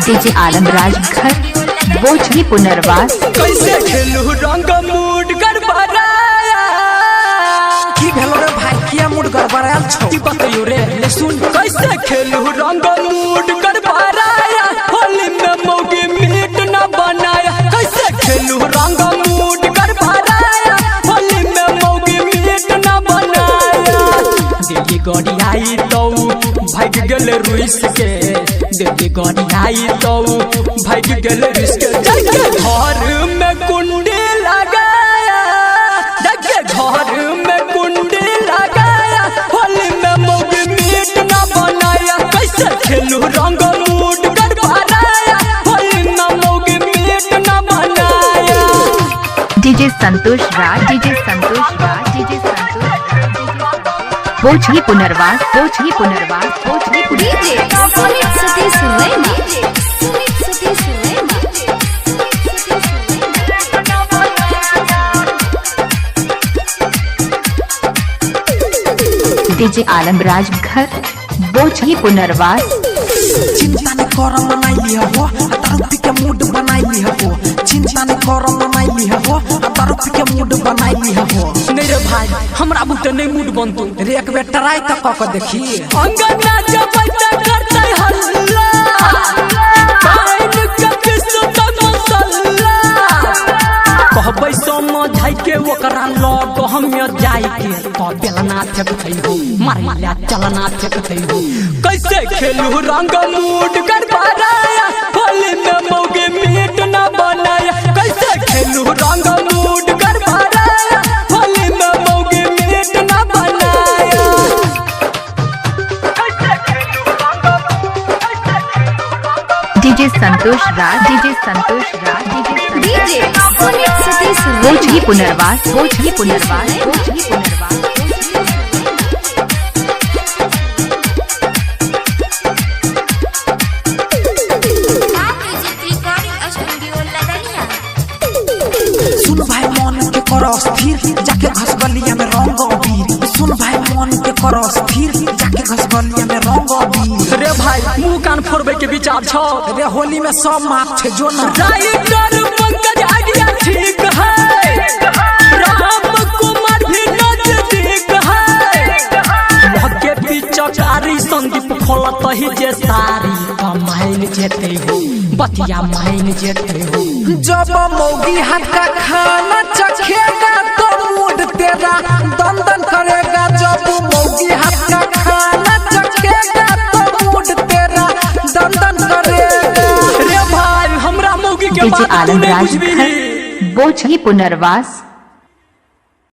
DJ Alamraj घर बोझी पुनर्वास। कैसे खेलू रंग मूड गड़बड़ाया की भेलो रे भाई किया मूड गड़बड़ायल छौ की बतइयो रे ले सुन कैसे खेलू रंग मूड गड़बड़ाया होली में मौगी मीट न बनाया कैसे खेलू रंग मूड गड़बड़ाया होली में मौगी मीट न बनाया दिल्ली गड़ी आई तो भाग गेल रुइस के दिल्ली गड़ी आई तो भाग गेल रुइस के जाके घर में कुंडी लगाया जाके घर में कुंडी लगाया होली में मौगी मीट न बनाया कैसे खेलू रंग मूड गड़बड़ाया होली में मौगी मीट न बनाया। डीजे संतोष राज डीजे संतोष राज डीजे संतोष बोझी पुनर्वास बोझी पुनर्वास बोझी पुनर्वास। सुमित सतीश रैना सुमित सतीश रैना डीजे आलमराज घर बोझी पुनर्वास। चिंता न कर मनाई लिया हो दारू पी के मूड बनाई लिया हो चिंता न कर मनाई लिया हो दारू पी के मूड बनाई लिया हो नहीं रे भाई हमरा बुते नहीं मूड बनतो रे एक बेर ट्राई त क के देखी अंगना जबैता करते हल्ला काइन के किस्मत मसल्ला कहबै समझाई के ओकरा लग हम जाई के तो बेलना फेंकतै हो मारिया चलना फेंकतै हो कैसे खेलू रंग मूड गड़बड़ाया होली में मौगी मीट न बनाया कैसे खेलू रंग मूड गड़बड़ाया होली में मौगी मीट न बनाया। डीजे संतोष राज डीजे संतोष राज डीजे सुमित सतीश बोझी पुनर्वास बोझी पुनर्वास बोझी पुनर्वास। सुन भाई मन के कर स्थिर जाके घसगलिया में रंग अबीर सुन भाई मन के कर स्थिर जाके घसगलिया में रंग अबीर रे भाई मुंह कान फोड़बे के विचार छौ रे होली में सब माफ छे जो ना राइटर पंकज आइडिया ठीक है राम कुमार भी नजदीक है लगे पिचकारी संदीप खोलत ही जे सारी माइन जेते हो बतिया माइन जेते हो जब मौगी हाथ का खाना चखेगा तो मूड तेरा दंदन करेगा जब मौगी हाथ का खाना चखेगा तो मूड तेरा दंदन करेगा रे भाई हमरा मौगी के डीजे बात तू नहीं आलमराज बुझबी घर बोझी पुनर्वास।